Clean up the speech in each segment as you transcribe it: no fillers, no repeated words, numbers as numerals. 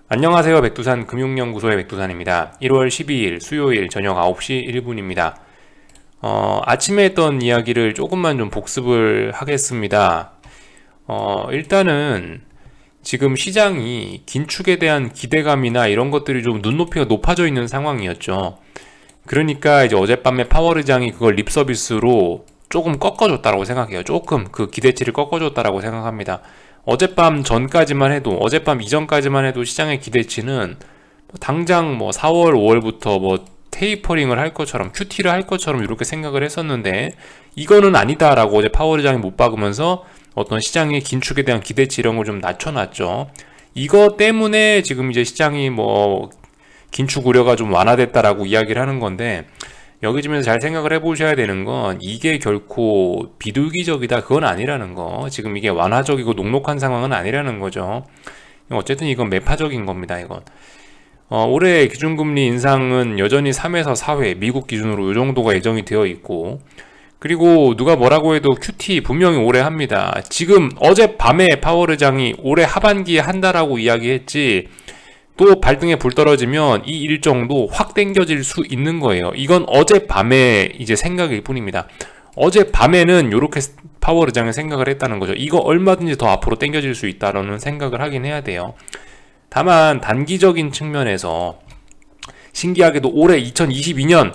안녕하세요. 백두산 금융연구소의 백두산입니다. 1월 12일 수요일 저녁 9시 1분입니다. 아침에 했던 이야기를 조금만 좀 복습을 하겠습니다. 일단은 지금 시장이 긴축에 대한 기대감이나 이런 것들이 좀 눈높이가 높아져 있는 상황이었죠. 그러니까 이제 어젯밤에 파월 의장이 그걸 립 서비스로 조금 꺾어줬다라고 생각해요. 조금 그 기대치를 꺾어줬다라고 생각합니다. 어젯밤 전까지만 해도, 어젯밤 이전까지만 해도 시장의 기대치는 당장 뭐 4월, 5월부터 뭐 테이퍼링을 할 것처럼, QT를 할 것처럼 이렇게 생각을 했었는데, 이거는 아니다라고 어제 파월 의장이 못 박으면서 어떤 시장의 긴축에 대한 기대치 이런 걸 좀 낮춰놨죠. 이거 때문에 지금 이제 시장이 뭐 긴축 우려가 좀 완화됐다라고 이야기를 하는 건데, 여기 지면서 잘 생각을 해보셔야 되는 건 이게 결코 비둘기적이다 그건 아니라는 거. 지금 이게 완화적이고 녹록한 상황은 아니라는 거죠. 어쨌든 이건 매파적인 겁니다. 이건 올해 기준금리 인상은 여전히 3에서 4회 미국 기준으로 이 정도가 예정이 되어 있고, 그리고 누가 뭐라고 해도 QT 분명히 올해 합니다. 지금 어젯밤에 파월 의장이 올해 하반기에 한다라고 이야기했지, 또 발등에 불 떨어지면 이 일정도 확 당겨질 수 있는 거예요. 이건 어젯밤에 이제 생각일 뿐입니다. 어젯밤에는 이렇게 파월 의장의 생각을 했다는 거죠. 이거 얼마든지 더 앞으로 당겨질 수 있다라는 생각을 하긴 해야 돼요. 다만 단기적인 측면에서 신기하게도 올해 2022년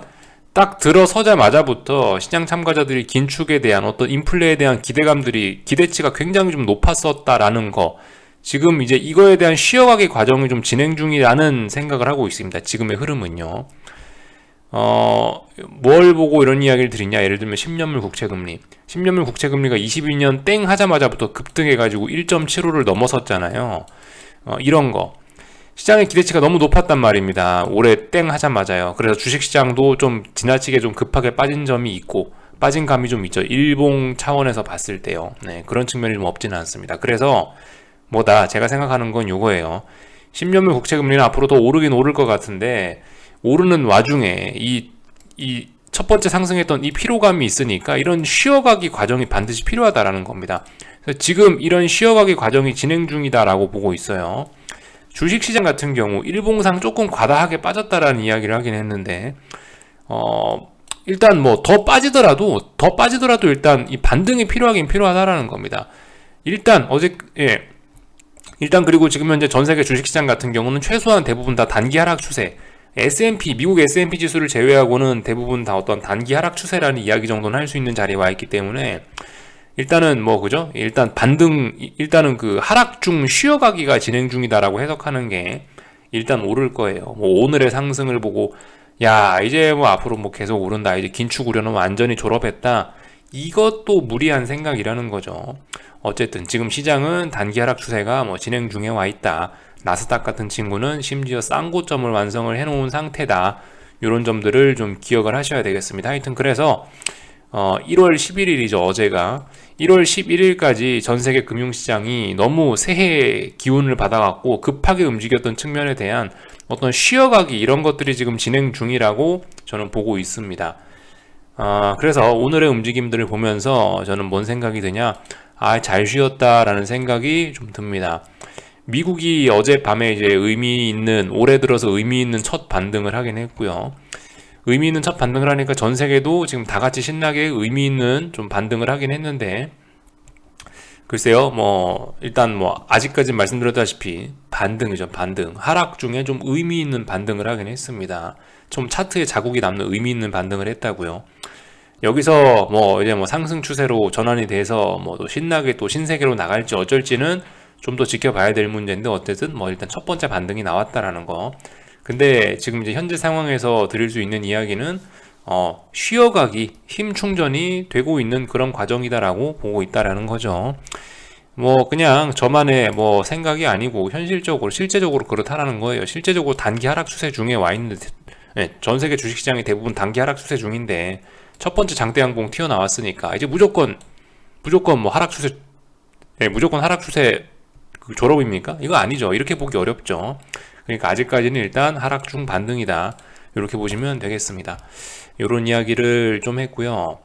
딱 들어서자마자부터 시장 참가자들이 긴축에 대한 어떤 인플레에 대한 기대치가 굉장히 좀 높았었다라는 거, 지금 이제 이거에 대한 쉬어가기 과정이 좀 진행 중이라는 생각을 하고 있습니다. 지금의 흐름은요. 뭘 보고 이런 이야기를 드리냐? 예를 들면 10년물 국채금리. 10년물 국채금리가 22년 땡 하자마자부터 급등해가지고 1.75를 넘어섰잖아요. 이런 거. 시장의 기대치가 너무 높았단 말입니다. 올해 땡 하자마자요. 그래서 주식시장도 좀 지나치게 좀 급하게 빠진 점이 있고, 빠진 감이 좀 있죠. 일봉 차원에서 봤을 때요. 네, 그런 측면이 좀 없지는 않습니다. 그래서 제가 생각하는 건 요거예요. 10년물 국채금리는 앞으로 더 오르긴 오를 것 같은데, 오르는 와중에 이 첫 번째 상승했던 이 피로감이 있으니까 이런 쉬어가기 과정이 반드시 필요하다라는 겁니다. 그래서 지금 이런 쉬어가기 과정이 진행 중이다라고 보고 있어요. 주식시장 같은 경우 일봉상 조금 과다하게 빠졌다라는 이야기를 하긴 했는데, 일단 뭐 더 빠지더라도 일단 이 반등이 필요하긴 필요하다라는 겁니다. 일단 그리고 지금 현재 전 세계 주식시장 같은 경우는 최소한 대부분 다 단기 하락 추세, 미국 S&P 지수를 제외하고는 대부분 다 어떤 단기 하락 추세라는 이야기 정도는 할 수 있는 자리에 와 있기 때문에, 일단은 일단은 그 하락 중 쉬어가기가 진행 중이다라고 해석하는 게 일단 오를 거예요. 뭐 오늘의 상승을 보고 야 이제 뭐 앞으로 뭐 계속 오른다, 이제 긴축 우려는 완전히 졸업했다, 이것도 무리한 생각이라는 거죠. 어쨌든 지금 시장은 단기 하락 추세가 뭐 진행 중에 와 있다. 나스닥 같은 친구는 심지어 쌍고점을 완성을 해놓은 상태다. 이런 점들을 좀 기억을 하셔야 되겠습니다. 하여튼 그래서 1월 11일이죠. 어제가 1월 11일까지 전 세계 금융시장이 너무 새해 기운을 받아갖고 급하게 움직였던 측면에 대한 어떤 쉬어가기 이런 것들이 지금 진행 중이라고 저는 보고 있습니다. 그래서 오늘의 움직임들을 보면서 저는 뭔 생각이 드냐, 잘 쉬었다라는 생각이 좀 듭니다. 미국이 어젯밤에 이제 올해 들어서 의미 있는 첫 반등을 하긴 했고요. 의미 있는 첫 반등을 하니까 전 세계도 지금 다 같이 신나게 의미 있는 좀 반등을 하긴 했는데, 글쎄요, 일단 아직까지 말씀드렸다시피 반등이죠, 반등. 하락 중에 좀 의미 있는 반등을 하긴 했습니다. 좀 차트에 자국이 남는 의미 있는 반등을 했다고요. 여기서 이제 상승 추세로 전환이 돼서 또 신나게 또 신세계로 나갈지 어쩔지는 좀 더 지켜봐야 될 문제인데, 어쨌든 일단 첫 번째 반등이 나왔다라는 거. 근데 지금 이제 현재 상황에서 드릴 수 있는 이야기는 쉬어가기, 힘 충전이 되고 있는 그런 과정이다라고 보고 있다라는 거죠. 그냥 저만의 생각이 아니고 실제적으로 그렇다라는 거예요. 실제적으로 단기 하락 추세 중에 와 있는데, 전 세계 주식시장이 대부분 단기 하락 추세 중인데 첫 번째 장대 양봉 튀어나왔으니까 이제 무조건 하락 추세, 무조건 하락 추세 그 졸업입니까? 이거 아니죠. 이렇게 보기 어렵죠. 그러니까 아직까지는 일단 하락 중 반등이다, 이렇게 보시면 되겠습니다. 이런 이야기를 좀 했고요.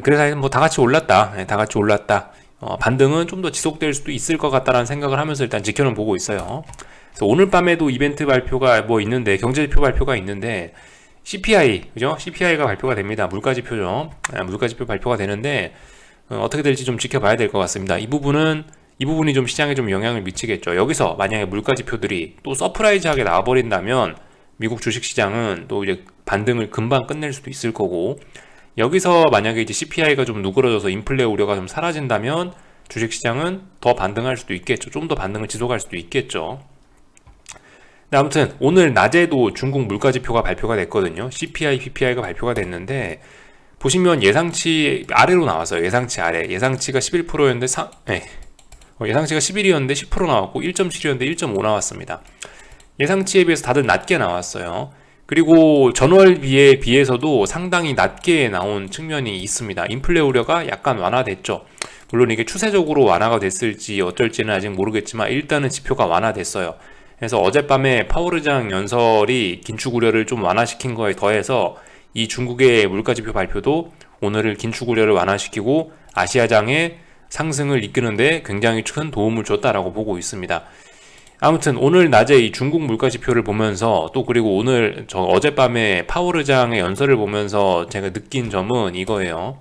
그래서 다 같이 올랐다. 다 같이 올랐다. 반등은 좀 더 지속될 수도 있을 것 같다라는 생각을 하면서 일단 지켜는 보고 있어요. 그래서 오늘 밤에도 이벤트 발표가 뭐 있는데, 경제지표 발표가 있는데, CPI, 그죠? CPI가 발표가 됩니다. 물가지표죠. 물가지표 발표가 되는데, 어떻게 될지 좀 지켜봐야 될 것 같습니다. 이 부분이 좀 시장에 좀 영향을 미치겠죠. 여기서 만약에 물가지표들이 또 서프라이즈하게 나와버린다면, 미국 주식시장은 또 이제 반등을 금방 끝낼 수도 있을 거고, 여기서 만약에 이제 CPI가 좀 누그러져서 인플레 우려가 좀 사라진다면 주식시장은 더 반등할 수도 있겠죠. 좀 더 반등을 지속할 수도 있겠죠. 근데 아무튼 오늘 낮에도 중국 물가지표가 발표가 됐거든요. CPI, PPI가 발표가 됐는데 보시면 예상치 아래로 나왔어요. 예상치 아래. 예상치가 11%였는데 예상치가 11이었는데 10% 나왔고 1.7이었는데 1.5 나왔습니다. 예상치에 비해서 다들 낮게 나왔어요. 그리고 전월비에 비해서도 상당히 낮게 나온 측면이 있습니다. 인플레 우려가 약간 완화됐죠. 물론 이게 추세적으로 완화가 됐을지 어쩔지는 아직 모르겠지만 일단은 지표가 완화됐어요. 그래서 어젯밤에 파월 의장 연설이 긴축 우려를 좀 완화시킨 거에 더해서 이 중국의 물가지표 발표도 오늘을 긴축 우려를 완화시키고 아시아장의 상승을 이끄는데 굉장히 큰 도움을 줬다라고 보고 있습니다. 아무튼 오늘 낮에 이 중국 물가지표를 보면서 또 그리고 오늘 어젯밤에 파월 의장의 연설을 보면서 제가 느낀 점은 이거예요.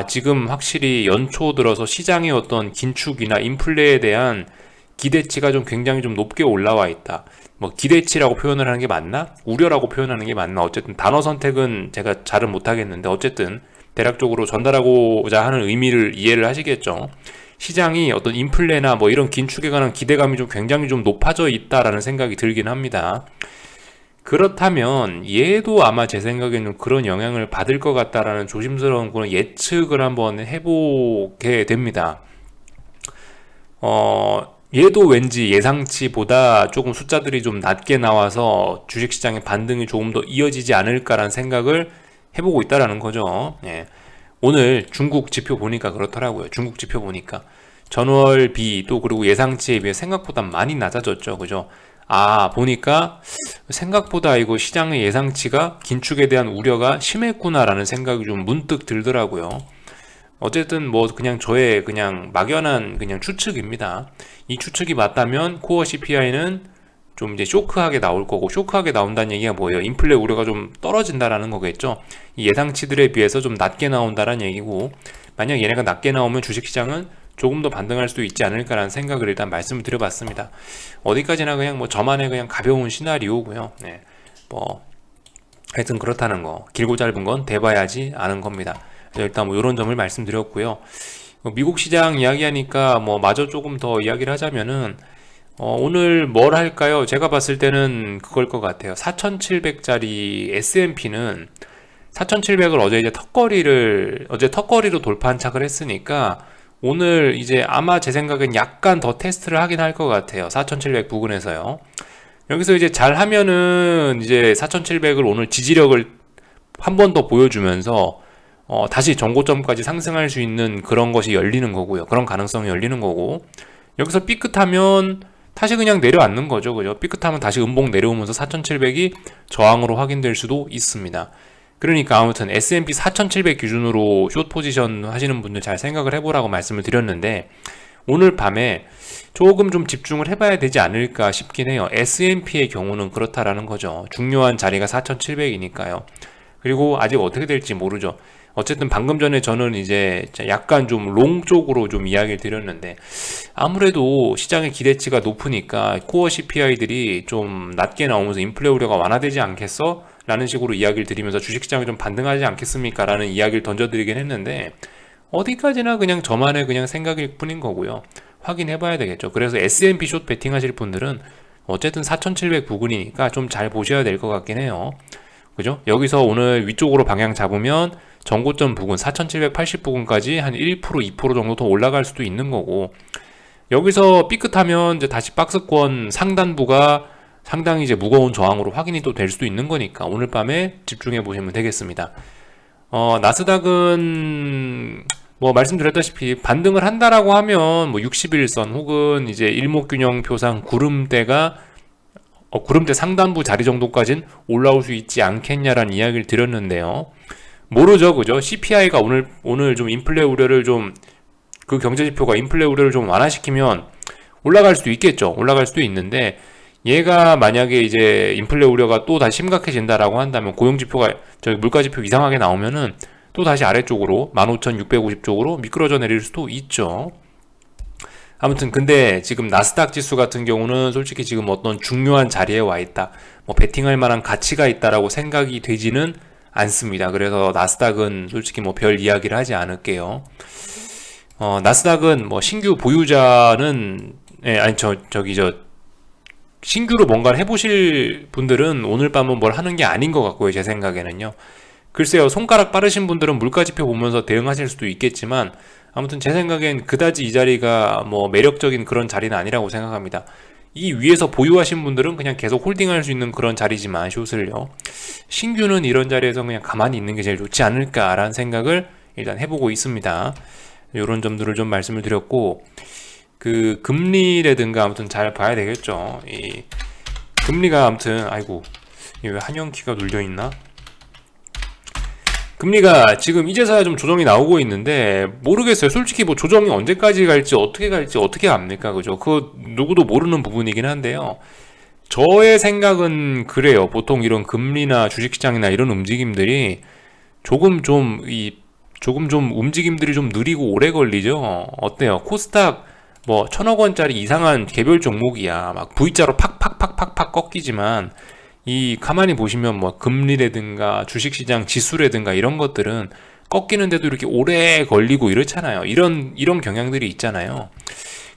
지금 확실히 연초 들어서 시장의 어떤 긴축이나 인플레에 대한 기대치가 좀 굉장히 좀 높게 올라와 있다. 뭐 기대치라고 표현을 하는 게 맞나? 우려라고 표현하는 게 맞나? 어쨌든 단어 선택은 제가 잘은 못하겠는데 어쨌든 대략적으로 전달하고자 하는 의미를 이해를 하시겠죠. 시장이 어떤 인플레나 뭐 이런 긴축에 관한 기대감이 좀 굉장히 좀 높아져 있다라는 생각이 들긴 합니다. 그렇다면 얘도 아마 제 생각에는 그런 영향을 받을 것 같다라는 조심스러운 그런 예측을 한번 해보게 됩니다. 얘도 왠지 예상치보다 조금 숫자들이 좀 낮게 나와서 주식시장의 반등이 조금 더 이어지지 않을까라는 생각을 해보고 있다라는 거죠. 예. 오늘 중국 지표 보니까 그렇더라고요. 중국 지표 보니까 전월 비 또 그리고 예상치에 비해 생각보다 많이 낮아졌죠. 그죠? 보니까 생각보다 이거 시장의 예상치가 긴축에 대한 우려가 심했구나라는 생각이 좀 문득 들더라고요. 어쨌든 뭐 그냥 저의 그냥 막연한 그냥 추측입니다. 이 추측이 맞다면 코어 CPI는 좀 이제 쇼크하게 나올 거고, 쇼크하게 나온다는 얘기가 뭐예요? 인플레 우려가 좀 떨어진다라는 거겠죠. 이 예상치들에 비해서 좀 낮게 나온다라는 얘기고, 만약 얘네가 낮게 나오면 주식시장은 조금 더 반등할 수도 있지 않을까라는 생각을 일단 말씀을 드려봤습니다. 어디까지나 그냥 뭐 저만의 그냥 가벼운 시나리오고요. 네, 뭐 하여튼 그렇다는 거, 길고 짧은 건 대봐야지 아는 겁니다. 일단 뭐 이런 점을 말씀드렸고요. 미국 시장 이야기하니까 뭐 마저 조금 더 이야기를 하자면은 오늘 뭘 할까요? 제가 봤을 때는 그걸 것 같아요. 4,700짜리 S&P는 4,700을 어제 턱걸이로 돌파한착을 했으니까 오늘 이제 아마 제 생각엔 약간 더 테스트를 하긴 할 것 같아요. 4,700 부근에서요. 여기서 이제 잘 하면은 이제 4,700을 오늘 지지력을 한 번 더 보여주면서 다시 전고점까지 상승할 수 있는 그런 것이 열리는 거고요. 그런 가능성이 열리는 거고, 여기서 삐끗하면 다시 그냥 내려앉는 거죠. 그죠? 삐끗하면 다시 음봉 내려오면서 4,700이 저항으로 확인될 수도 있습니다. 그러니까 아무튼 S&P 4,700 기준으로 숏 포지션 하시는 분들 잘 생각을 해보라고 말씀을 드렸는데, 오늘 밤에 조금 좀 집중을 해봐야 되지 않을까 싶긴 해요. S&P의 경우는 그렇다라는 거죠. 중요한 자리가 4,700이니까요. 그리고 아직 어떻게 될지 모르죠. 어쨌든 방금 전에 저는 이제 약간 좀 롱 쪽으로 좀 이야기를 드렸는데, 아무래도 시장의 기대치가 높으니까 코어 CPI들이 좀 낮게 나오면서 인플레 우려가 완화되지 않겠어? 라는 식으로 이야기를 드리면서 주식시장이 좀 반등하지 않겠습니까? 라는 이야기를 던져드리긴 했는데, 어디까지나 그냥 저만의 그냥 생각일 뿐인 거고요. 확인해 봐야 되겠죠. 그래서 S&P 숏 베팅 하실 분들은 어쨌든 4,700 부근이니까 좀 잘 보셔야 될 것 같긴 해요. 그죠? 여기서 오늘 위쪽으로 방향 잡으면 전고점 부근 4,780 부근까지 한 1%, 2% 정도 더 올라갈 수도 있는 거고, 여기서 삐끗하면 이제 다시 박스권 상단부가 상당히 이제 무거운 저항으로 확인이 또 될 수도 있는 거니까 오늘 밤에 집중해 보시면 되겠습니다. 나스닥은 뭐 말씀드렸다시피 반등을 한다라고 하면 뭐 60일선 혹은 이제 일목균형표상 구름대 상단부 자리 정도까지는 올라올 수 있지 않겠냐라는 이야기를 드렸는데요. 모르죠, 그죠? CPI가 오늘 좀 인플레 우려를 좀 그 경제지표가 인플레 우려를 좀 완화시키면 올라갈 수도 있겠죠. 올라갈 수도 있는데 얘가 만약에 이제 인플레 우려가 또 다시 심각해진다라고 한다면 고용지표가 저기 물가지표 이상하게 나오면은 또 다시 아래쪽으로 15,650 쪽으로 미끄러져 내릴 수도 있죠. 아무튼 근데 지금 나스닥 지수 같은 경우는 솔직히 지금 어떤 중요한 자리에 와 있다. 뭐 베팅할 만한 가치가 있다라고 생각이 되지는 않습니다. 그래서 나스닥은 솔직히 뭐 별 이야기를 하지 않을게요. 나스닥은 뭐 신규 보유자는 신규로 뭔가를 해보실 분들은 오늘 밤은 뭘 하는 게 아닌 것 같고요. 제 생각에는요. 글쎄요, 손가락 빠르신 분들은 물가지표 보면서 대응하실 수도 있겠지만 아무튼 제 생각엔 그다지 이 자리가 뭐 매력적인 그런 자리는 아니라고 생각합니다. 이 위에서 보유하신 분들은 그냥 계속 홀딩할 수 있는 그런 자리지만 숏을요. 신규는 이런 자리에서 그냥 가만히 있는 게 제일 좋지 않을까라는 생각을 일단 해보고 있습니다. 이런 점들을 좀 말씀을 드렸고, 그 금리라든가 아무튼 잘 봐야 되겠죠. 이 금리가 아무튼 아이고 왜 한영키가 눌려 있나? 금리가 지금 이제서야 좀 조정이 나오고 있는데 모르겠어요. 솔직히 뭐 조정이 언제까지 갈지 어떻게 압니까? 그죠? 그거 누구도 모르는 부분이긴 한데요. 저의 생각은 그래요. 보통 이런 금리나 주식시장이나 이런 움직임들이 조금 좀 움직임들이 좀 느리고 오래 걸리죠. 어때요? 코스닥 뭐 1,000억 원짜리 이상한 개별 종목이야. 막 V자로 팍팍팍팍팍 꺾이지만 이 가만히 보시면 뭐 금리라든가 주식시장 지수라든가 이런 것들은 꺾이는데도 이렇게 오래 걸리고 이렇잖아요. 이런 경향들이 있잖아요.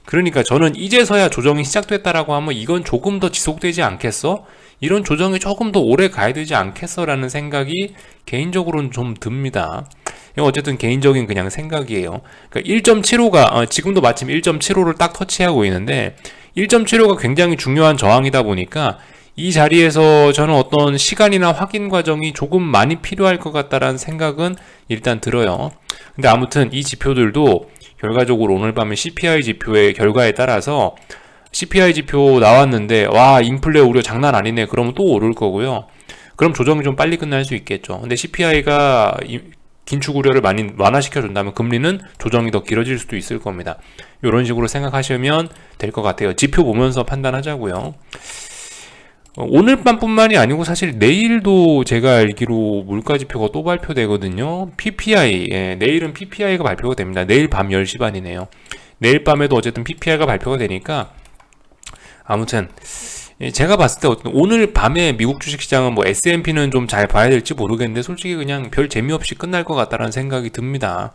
그러니까 저는 이제서야 조정이 시작됐다라고 하면 이건 조금 더 지속되지 않겠어? 이런 조정이 조금 더 오래 가야 되지 않겠어? 라는 생각이 개인적으로는 좀 듭니다. 이건 어쨌든 개인적인 그냥 생각이에요. 그러니까 1.75가 지금도 마침 1.75를 딱 터치하고 있는데 1.75가 굉장히 중요한 저항이다 보니까 이 자리에서 저는 어떤 시간이나 확인 과정이 조금 많이 필요할 것 같다라는 생각은 일단 들어요. 근데 아무튼 이 지표들도 결과적으로 오늘 밤에 CPI 지표의 결과에 따라서 CPI 지표 나왔는데 와 인플레 우려 장난 아니네 그러면 또 오를 거고요. 그럼 조정이 좀 빨리 끝날 수 있겠죠. 근데 CPI가 긴축 우려를 많이 완화시켜 준다면 금리는 조정이 더 길어질 수도 있을 겁니다. 이런 식으로 생각하시면 될 것 같아요. 지표 보면서 판단하자고요. 오늘 밤뿐만이 아니고 사실 내일도 제가 알기로 물가지표가 또 발표되거든요. PPI, 내일은 PPI가 발표가 됩니다. 내일 밤 10시 반이네요. 내일 밤에도 어쨌든 PPI가 발표가 되니까 아무튼 제가 봤을 때 오늘 밤에 미국 주식시장은 뭐 S&P는 좀 잘 봐야 될지 모르겠는데 솔직히 그냥 별 재미없이 끝날 것 같다라는 생각이 듭니다.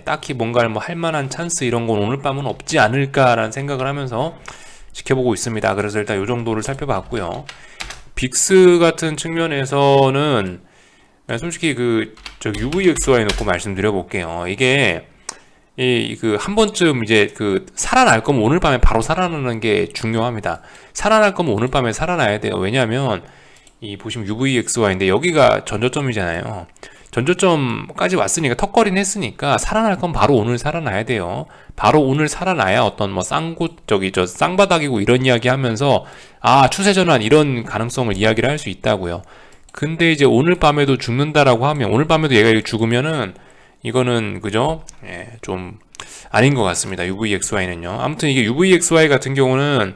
딱히 뭔가를 뭐 할 만한 찬스 이런 건 오늘 밤은 없지 않을까라는 생각을 하면서 지켜보고 있습니다. 그래서 일단 이 정도를 살펴봤고요. 빅스 같은 측면에서는 솔직히 UVXY 놓고 말씀드려 볼게요. 이게 한 번쯤 이제 살아날 거면 오늘 밤에 바로 살아나는 게 중요합니다. 살아날 거면 오늘 밤에 살아나야 돼요. 왜냐하면 보시면 UVXY인데 여기가 전저점이잖아요. 전저점까지 왔으니까 턱걸이는 했으니까 살아날 건 바로 오늘 살아나야 돼요. 바로 오늘 살아나야 어떤 뭐 쌍바닥이고 이런 이야기 하면서 추세 전환 이런 가능성을 이야기를 할 수 있다고요. 근데 이제 오늘 밤에도 죽는다라고 하면 오늘 밤에도 얘가 죽으면은 이거는 그죠? 좀 아닌 것 같습니다. UVXY는요. 아무튼 이게 UVXY 같은 경우는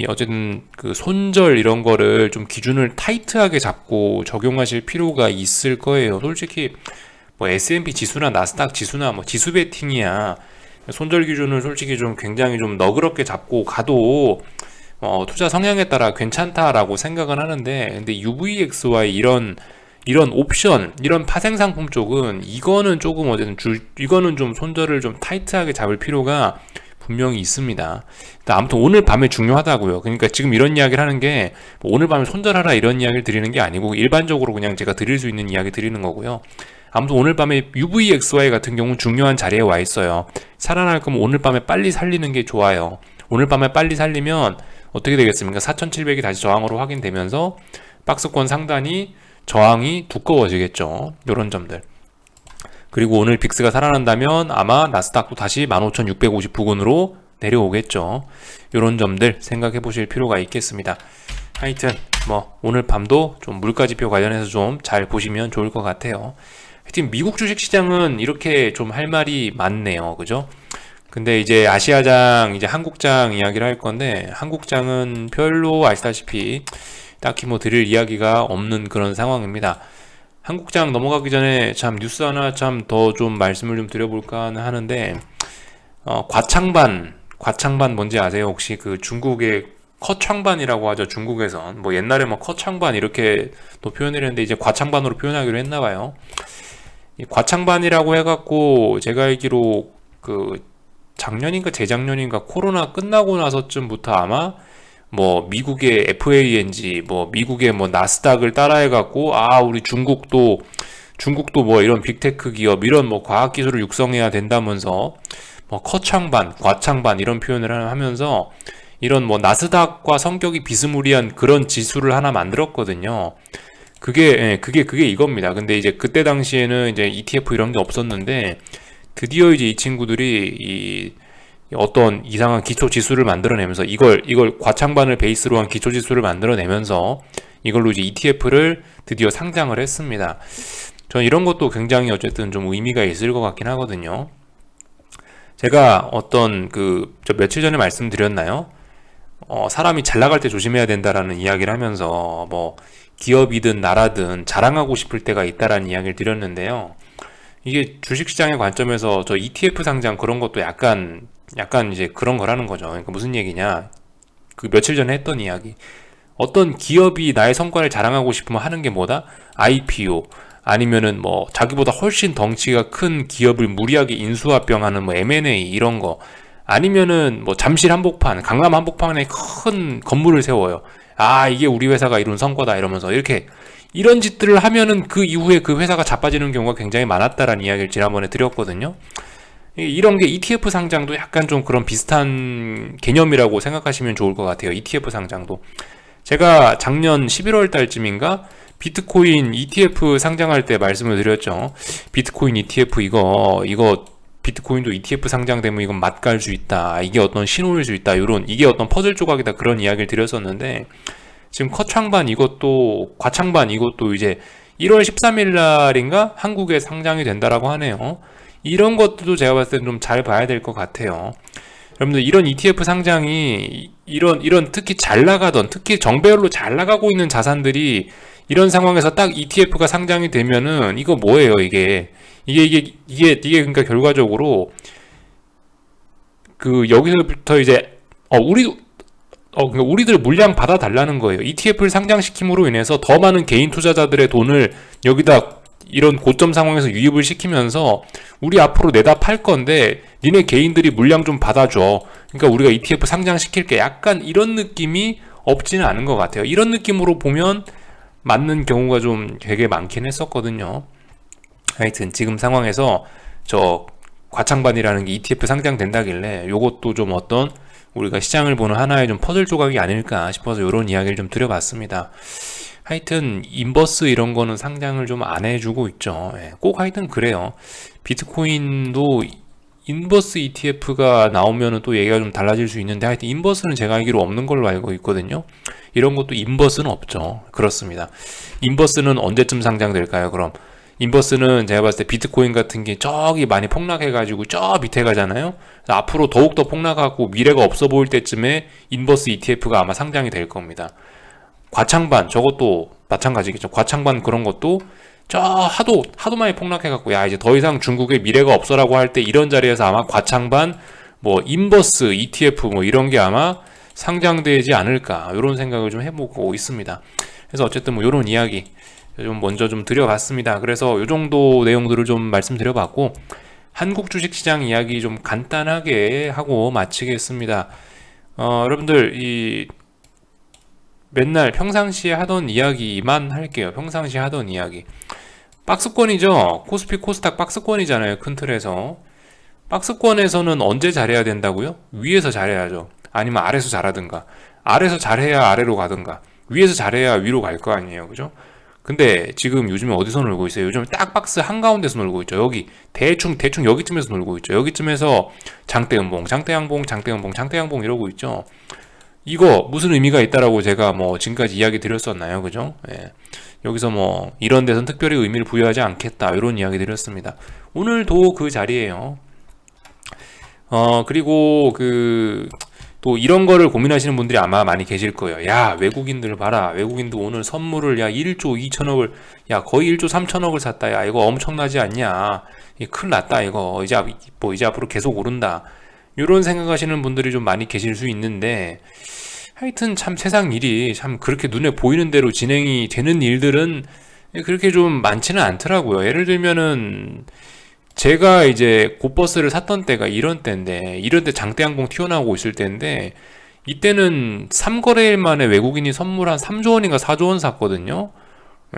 어쨌든 손절 이런 거를 좀 기준을 타이트하게 잡고 적용하실 필요가 있을 거예요. 솔직히 뭐 S&P 지수나 나스닥 지수나 뭐 지수 베팅이야. 손절 기준을 솔직히 좀 굉장히 좀 너그럽게 잡고 가도 투자 성향에 따라 괜찮다라고 생각은 하는데 근데 UVXY 이런 옵션, 이런 파생 상품 쪽은 이거는 조금 어쨌든 이거는 좀 손절을 좀 타이트하게 잡을 필요가 분명히 있습니다. 아무튼 오늘 밤에 중요하다고요. 그러니까 지금 이런 이야기를 하는 게 오늘 밤에 손절하라 이런 이야기를 드리는 게 아니고 일반적으로 그냥 제가 드릴 수 있는 이야기 드리는 거고요. 아무튼 오늘 밤에 UVXY 같은 경우는 중요한 자리에 와 있어요. 살아날 거면 오늘 밤에 빨리 살리는 게 좋아요. 오늘 밤에 빨리 살리면 어떻게 되겠습니까? 4,700이 다시 저항으로 확인되면서 박스권 상단이 저항이 두꺼워지겠죠. 이런 점들. 그리고 오늘 빅스가 살아난다면 아마 나스닥도 다시 15,650 부근으로 내려오겠죠. 이런 점들 생각해 보실 필요가 있겠습니다. 하여튼 뭐 오늘 밤도 좀 물가지표 관련해서 좀 잘 보시면 좋을 것 같아요. 하여튼 미국 주식시장은 이렇게 좀 할 말이 많네요. 그죠? 근데 이제 아시아장, 이제 한국장 이야기를 할 건데, 한국장은 별로 아시다시피 딱히 뭐 드릴 이야기가 없는 그런 상황입니다. 한국장 넘어가기 전에 참 뉴스 하나 참 더 좀 말씀을 좀 드려볼까 하는데, 과창반 뭔지 아세요? 혹시 그 중국의 커창반이라고 하죠. 중국에선 뭐 옛날에 뭐 커창반 이렇게 또 표현을 했는데 이제 과창반으로 표현하기로 했나 봐요. 이 과창반이라고 해갖고 제가 알기로 그 작년인가 재작년인가 코로나 끝나고 나서쯤부터 아마 뭐 미국의 FANG 뭐 미국의 뭐 나스닥을 따라해갖고 우리 중국도 뭐 이런 빅테크 기업 이런 뭐 과학기술을 육성해야 된다면서 뭐 커창반, 과창반 이런 표현을 하면서 이런 뭐 나스닥과 성격이 비스무리한 그런 지수를 하나 만들었거든요. 그게 이겁니다. 근데 이제 그때 당시에는 이제 ETF 이런 게 없었는데 드디어 이제 이 친구들이 이 어떤 이상한 기초 지수를 만들어내면서 이걸 과창반을 베이스로 한 기초 지수를 만들어내면서 이걸로 이제 ETF를 드디어 상장을 했습니다. 저는 이런 것도 굉장히 어쨌든 좀 의미가 있을 것 같긴 하거든요. 제가 저 며칠 전에 말씀드렸나요? 사람이 잘 나갈 때 조심해야 된다라는 이야기를 하면서 뭐 기업이든 나라든 자랑하고 싶을 때가 있다라는 이야기를 드렸는데요. 이게 주식시장의 관점에서 저 ETF 상장 그런 것도 약간 이제 그런 거라는 거죠. 그러니까 무슨 얘기냐? 그 며칠 전에 했던 이야기. 어떤 기업이 나의 성과를 자랑하고 싶으면 하는 게 뭐다? IPO. 아니면은 뭐 자기보다 훨씬 덩치가 큰 기업을 무리하게 인수합병하는 뭐 M&A 이런 거. 아니면은 뭐 잠실 한복판, 강남 한복판에 큰 건물을 세워요. 이게 우리 회사가 이룬 성과다 이러면서 이런 짓들을 하면은 그 이후에 그 회사가 자빠지는 경우가 굉장히 많았다라는 이야기를 지난번에 드렸거든요. 이런 게 ETF 상장도 약간 좀 그런 비슷한 개념이라고 생각하시면 좋을 것 같아요. ETF 상장도. 제가 작년 11월 달쯤인가 비트코인 ETF 상장할 때 말씀을 드렸죠. 비트코인 ETF 이거 비트코인도 ETF 상장되면 이건 맛갈 수 있다. 이게 어떤 신호일 수 있다. 이게 어떤 퍼즐 조각이다. 그런 이야기를 드렸었는데 지금 과창반 이것도 이제 1월 13일 날인가 한국에 상장이 된다라고 하네요. 이런 것들도 제가 봤을 때 좀 잘 봐야 될 것 같아요. 여러분들 이런 ETF 상장이 이런 특히 잘 나가던 특히 정배열로 잘 나가고 있는 자산들이 이런 상황에서 딱 ETF가 상장이 되면은 이거 뭐예요 이게 그러니까 결과적으로 그 여기서부터 이제 그러니까 우리들 물량 받아달라는 거예요. ETF를 상장시킴으로 인해서 더 많은 개인 투자자들의 돈을 여기다 이런 고점 상황에서 유입을 시키면서 우리 앞으로 내다 팔 건데 니네 개인들이 물량 좀 받아줘. 그러니까 우리가 ETF 상장시킬게. 약간 이런 느낌이 없지는 않은 것 같아요. 이런 느낌으로 보면 맞는 경우가 좀 되게 많긴 했었거든요. 하여튼 지금 상황에서 저 과창반이라는 게 ETF 상장된다길래 요것도 좀 어떤 우리가 시장을 보는 하나의 좀 퍼즐 조각이 아닐까 싶어서 이런 이야기를 좀 드려봤습니다. 하여튼 인버스 이런 거는 상장을 좀 안 해주고 있죠. 꼭 하여튼 그래요. 비트코인도 인버스 ETF가 나오면은 또 얘기가 좀 달라질 수 있는데 하여튼 인버스는 제가 알기로 없는 걸로 알고 있거든요. 이런 것도 인버스는 없죠. 그렇습니다. 인버스는 언제쯤 상장될까요? 그럼 인버스는 제가 봤을 때 비트코인 같은 게 저기 많이 폭락해가지고 저 밑에 가잖아요. 앞으로 더욱더 폭락하고 미래가 없어 보일 때쯤에 인버스 ETF가 아마 상장이 될 겁니다. 과창반 저것도 마찬가지겠죠. 과창반 그런 것도 저 하도 많이 폭락해갖고 이제 더 이상 중국에 미래가 없어라고 할 때 이런 자리에서 아마 과창반 뭐 인버스 ETF 뭐 이런 게 아마 상장되지 않을까 이런 생각을 좀 해보고 있습니다. 그래서 어쨌든 뭐 이런 이야기 좀 먼저 좀 드려봤습니다. 그래서 이 정도 내용들을 좀 말씀드려봤고 한국 주식시장 이야기 좀 간단하게 하고 마치겠습니다. 여러분들 맨날 평상시에 하던 이야기만 할게요. 평상시에 하던 이야기. 박스권이죠. 코스피 코스닥 박스권이잖아요. 큰 틀에서. 박스권에서는 언제 잘해야 된다고요? 위에서 잘해야죠. 아니면 아래서 잘하든가. 아래서 잘해야 아래로 가든가. 위에서 잘해야 위로 갈 거 아니에요. 그죠? 근데 지금 요즘에 어디서 놀고 있어요? 요즘 딱 박스 한가운데서 놀고 있죠. 여기 대충 여기쯤에서 놀고 있죠. 여기쯤에서 장대음봉 이러고 있죠. 이거 무슨 의미가 있다라고 제가 뭐 지금까지 이야기 드렸었나요? 그죠? 여기서 뭐 이런 데선 특별히 의미를 부여하지 않겠다 이런 이야기 드렸습니다. 오늘도 그 자리에요. 그리고 또 이런 거를 고민하시는 분들이 아마 많이 계실 거예요. 야, 외국인들 봐라. 외국인들 오늘 선물을 1조 2천억을, 거의 1조 3천억을 샀다. 야, 이거 엄청나지 않냐. 큰일 났다, 이거. 이제 앞으로 계속 오른다. 이런 생각하시는 분들이 좀 많이 계실 수 있는데, 하여튼 참 세상 일이 참 그렇게 눈에 보이는 대로 진행이 되는 일들은 그렇게 좀 많지는 않더라고요. 예를 들면은, 제가 이제 곧버스를 샀던 때가 이런 때인데, 이런 때 장대항공 튀어나오고 있을 때인데, 이때는 3거래일 만에 외국인이 선물 한 3조 원인가 4조 원 샀거든요.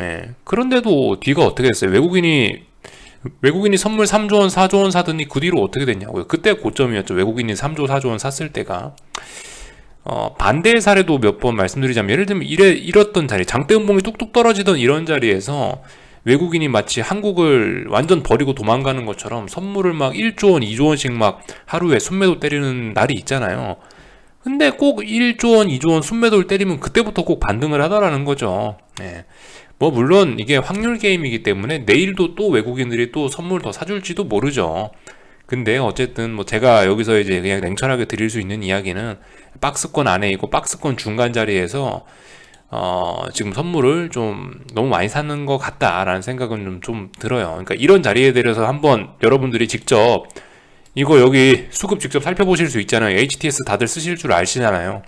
예. 그런데도 뒤가 어떻게 됐어요? 외국인이 선물 3조 원, 4조 원 사더니 그 뒤로 어떻게 됐냐고요. 그때 고점이었죠. 외국인이 3조, 4조 원 샀을 때가. 반대의 사례도 몇 번 말씀드리자면, 예를 들면 이랬던 자리, 장대음봉이 뚝뚝 떨어지던 이런 자리에서 외국인이 마치 한국을 완전 버리고 도망가는 것처럼 선물을 막 1조 원, 2조 원씩 막 하루에 순매도 때리는 날이 있잖아요. 근데 꼭 1조 원, 2조 원 순매도를 때리면 그때부터 꼭 반등을 하더라는 거죠. 예. 물론 이게 확률 게임이기 때문에 내일도 또 외국인들이 또 선물 더 사줄지도 모르죠. 근데 어쨌든 제가 여기서 이제 그냥 냉철하게 드릴 수 있는 이야기는, 박스권 안에 있고 박스권 중간 자리에서 지금 선물을 좀 너무 많이 사는 것 같다라는 생각은 좀 들어요. 그러니까 이런 자리에 대해서 한번 여러분들이 직접 이거 여기 수급 직접 살펴보실 수 있잖아요. HTS 다들 쓰실 줄 아시잖아요.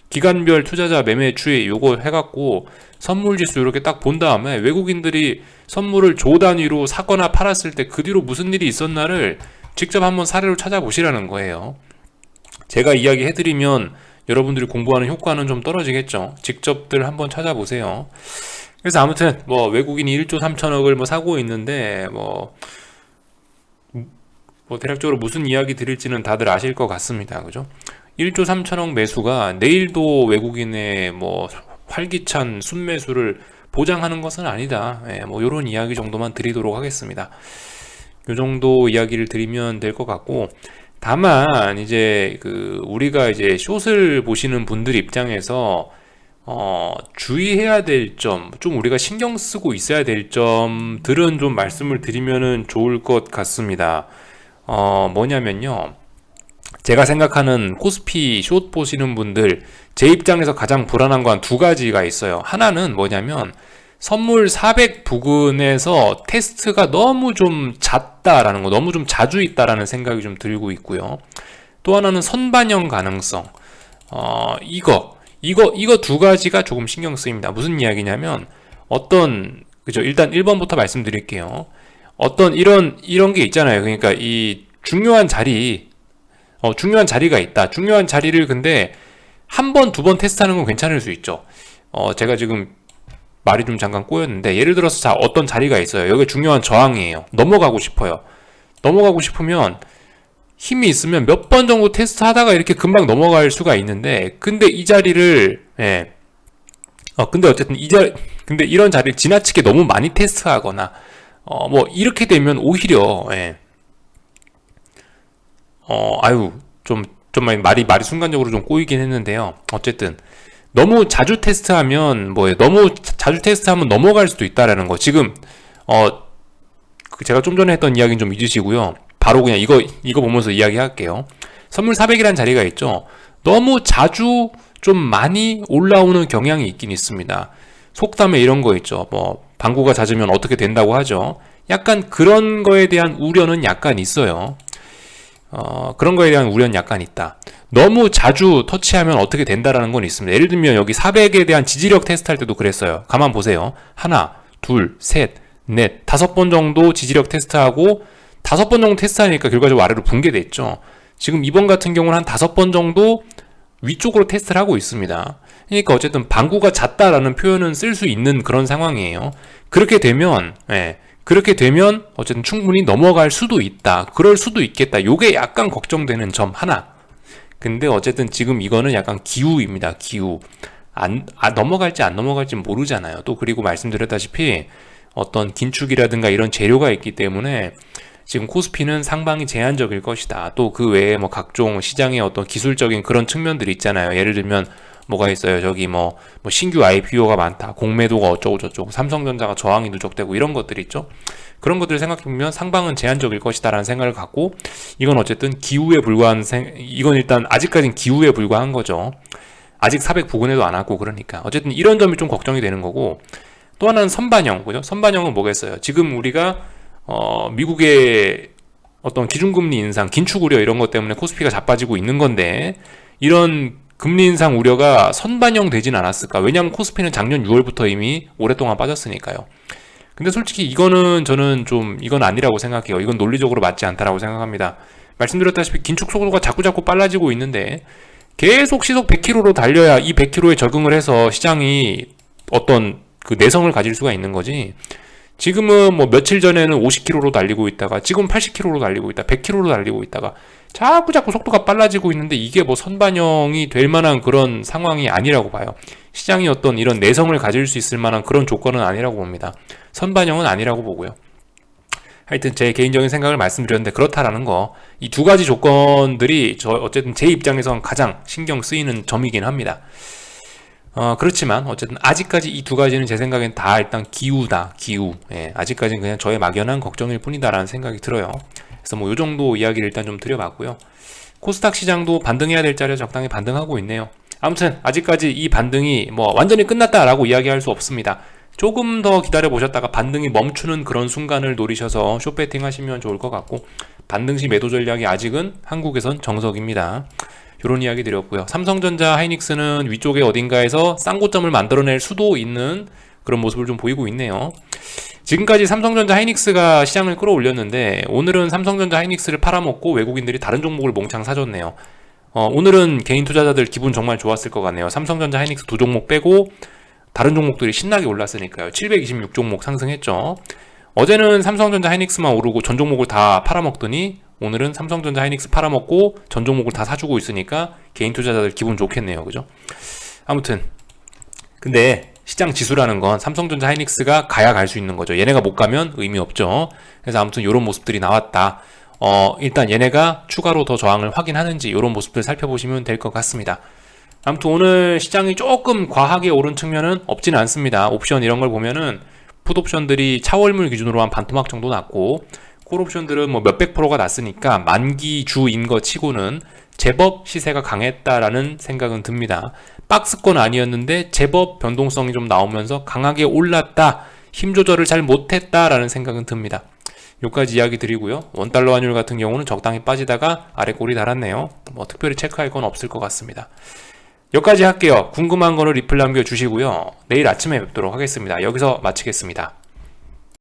기간별 투자자 매매 추이 요거 해갖고 선물 지수 이렇게 딱 본 다음에 외국인들이 선물을 조 단위로 사거나 팔았을 때 그 뒤로 무슨 일이 있었나를 직접 한번 사례로 찾아보시라는 거예요. 제가 이야기 해드리면 여러분들이 공부하는 효과는 좀 떨어지겠죠. 직접들 한번 찾아보세요. 그래서 아무튼 외국인이 1조 3천억을 사고 있는데 대략적으로 무슨 이야기 드릴지는 다들 아실 것 같습니다. 그죠? 1조 3천억 매수가 내일도 외국인의 활기찬 순매수를 보장하는 것은 아니다. 요런 이야기 정도만 드리도록 하겠습니다. 요 정도 이야기를 드리면 될 것 같고, 다만 이제 우리가 이제 숏을 보시는 분들 입장에서 주의해야 될 점, 좀 우리가 신경 쓰고 있어야 될 점들은 좀 말씀을 드리면은 좋을 것 같습니다. 뭐냐면요, 제가 생각하는 코스피 숏 보시는 분들, 제 입장에서 가장 불안한 건 두 가지가 있어요. 하나는 뭐냐면, 선물 400 부근에서 테스트가 너무 좀 잦다라는 거, 너무 좀 자주 있다라는 생각이 좀 들고 있고요. 또 하나는 선반영 가능성. 이거 두 가지가 조금 신경 쓰입니다. 무슨 이야기냐면, 그죠? 일단 1번부터 말씀드릴게요. 이런 게 있잖아요. 그러니까 이 중요한 자리가 있다. 중요한 자리를 근데 한 번, 두 번 테스트하는 건 괜찮을 수 있죠. 제가 지금 말이 좀 잠깐 꼬였는데, 예를 들어서 어떤 자리가 있어요. 여기 중요한 저항이에요. 넘어가고 싶어요. 넘어가고 싶으면 힘이 있으면 몇 번 정도 테스트 하다가 이렇게 금방 넘어갈 수가 있는데, 근데 이 자리를 근데 어쨌든 근데 이런 자리를 지나치게 너무 많이 테스트하거나 이렇게 되면 오히려 좀 말이 순간적으로 좀 꼬이긴 했는데요. 어쨌든 너무 자주 테스트하면 너무 자주 테스트하면 넘어갈 수도 있다라는 거. 지금 제가 좀 전에 했던 이야기는 좀 잊으시고요. 바로 그냥 이거 보면서 이야기할게요. 선물 400이라는 자리가 있죠. 너무 자주 좀 많이 올라오는 경향이 있긴 있습니다. 속담에 이런 거 있죠. 방구가 잦으면 어떻게 된다고 하죠. 약간 그런 거에 대한 우려는 약간 있어요. 그런 거에 대한 우려는 약간 있다. 너무 자주 터치하면 어떻게 된다라는 건 있습니다. 예를 들면 여기 400에 대한 지지력 테스트 할 때도 그랬어요. 가만 보세요. 하나, 둘, 셋, 넷, 5번 정도 지지력 테스트하고 5번 정도 테스트하니까 결과적으로 아래로 붕괴됐죠. 지금 이번 같은 경우는 한 5번 정도 위쪽으로 테스트를 하고 있습니다. 그러니까 어쨌든 방구가 잦다라는 표현은 쓸 수 있는 그런 상황이에요. 그렇게 되면 어쨌든 충분히 넘어갈 수도 있다. 그럴 수도 있겠다. 요게 약간 걱정되는 점 하나. 근데 어쨌든 지금 이거는 약간 기우입니다. 기우. 넘어갈지 안 넘어갈지 모르잖아요. 또 그리고 말씀드렸다시피 어떤 긴축이라든가 이런 재료가 있기 때문에 지금 코스피는 상방이 제한적일 것이다. 또 그 외에 각종 시장의 어떤 기술적인 그런 측면들이 있잖아요. 예를 들면 뭐가 있어요. 저기 신규 IPO가 많다. 공매도가 어쩌고 저쩌고. 삼성전자가 저항이 누적되고 이런 것들이 있죠. 그런 것들을 생각해보면 상방은 제한적일 것이다라는 생각을 갖고, 이건 어쨌든 기우에 불과한 이건 일단 아직까지는 기우에 불과한 거죠. 아직 400 부근에도 안 왔고, 그러니까 어쨌든 이런 점이 좀 걱정이 되는 거고, 또 하나는 선반영, 그죠? 선반영은 뭐겠어요? 지금 우리가 미국의 어떤 기준금리 인상, 긴축 우려 이런 것 때문에 코스피가 자빠지고 있는 건데, 이런 금리 인상 우려가 선반영 되진 않았을까? 왜냐하면 코스피는 작년 6월부터 이미 오랫동안 빠졌으니까요. 근데 솔직히 이거는 저는 좀 이건 아니라고 생각해요. 이건 논리적으로 맞지 않다라고 생각합니다. 말씀드렸다시피 긴축 속도가 자꾸자꾸 빨라지고 있는데 계속 시속 100km로 달려야 이 100km에 적응을 해서 시장이 어떤 그 내성을 가질 수가 있는 거지. 지금은 뭐 며칠 전에는 50km로 달리고 있다가 지금 80km로 달리고 있다, 100km로 달리고 있다가 자꾸 속도가 빨라지고 있는데 이게 뭐 선반영이 될 만한 그런 상황이 아니라고 봐요. 시장이 어떤 이런 내성을 가질 수 있을 만한 그런 조건은 아니라고 봅니다. 선반영은 아니라고 보고요. 하여튼 제 개인적인 생각을 말씀드렸는데 그렇다라는 거, 이 두 가지 조건들이 어쨌든 제 입장에선 가장 신경 쓰이는 점이긴 합니다. 그렇지만 어쨌든 아직까지 이 두 가지는 제 생각엔 다 일단 기우다, 기우. 예, 아직까지는 그냥 저의 막연한 걱정일 뿐이다라는 생각이 들어요. 그래서 뭐 요 정도 이야기를 일단 좀 드려봤고요. 코스닥 시장도 반등해야 될 자리에 적당히 반등하고 있네요. 아무튼 아직까지 이 반등이 뭐 완전히 끝났다라고 이야기할 수 없습니다. 조금 더 기다려 보셨다가 반등이 멈추는 그런 순간을 노리셔서 숏배팅 하시면 좋을 것 같고, 반등 시 매도 전략이 아직은 한국에선 정석입니다. 이런 이야기 드렸고요. 삼성전자, 하이닉스는 위쪽에 어딘가에서 쌍고점을 만들어낼 수도 있는 그런 모습을 좀 보이고 있네요. 지금까지 삼성전자, 하이닉스가 시장을 끌어올렸는데 오늘은 삼성전자, 하이닉스를 팔아먹고 외국인들이 다른 종목을 몽창 사줬네요. 오늘은 개인 투자자들 기분 정말 좋았을 것 같네요. 삼성전자, 하이닉스 두 종목 빼고 다른 종목들이 신나게 올랐으니까요. 726종목 상승했죠. 어제는 삼성전자, 하이닉스만 오르고 전 종목을 다 팔아먹더니 오늘은 삼성전자, 하이닉스 팔아먹고 전 종목을 다 사주고 있으니까 개인 투자자들 기분 좋겠네요. 그죠? 아무튼 근데 시장 지수라는 건 삼성전자, 하이닉스가 가야 갈 수 있는 거죠. 얘네가 못 가면 의미 없죠. 그래서 아무튼 이런 모습들이 나왔다. 일단 얘네가 추가로 더 저항을 확인하는지 이런 모습들 살펴보시면 될 것 같습니다. 아무튼 오늘 시장이 조금 과하게 오른 측면은 없지는 않습니다. 옵션 이런 걸 보면은 풋옵션들이 차월물 기준으로 한 반토막 정도 났고, 콜옵션들은 뭐 몇백 프로가 났으니까 만기주인 거 치고는 제법 시세가 강했다라는 생각은 듭니다. 박스권 아니었는데 제법 변동성이 좀 나오면서 강하게 올랐다, 힘 조절을 잘 못했다라는 생각은 듭니다. 여기까지 이야기 드리고요. 원달러 환율 같은 경우는 적당히 빠지다가 아래 꼬리 달았네요. 뭐 특별히 체크할 건 없을 것 같습니다. 여기까지 할게요. 궁금한 거를 리플 남겨주시고요. 내일 아침에 뵙도록 하겠습니다. 여기서 마치겠습니다.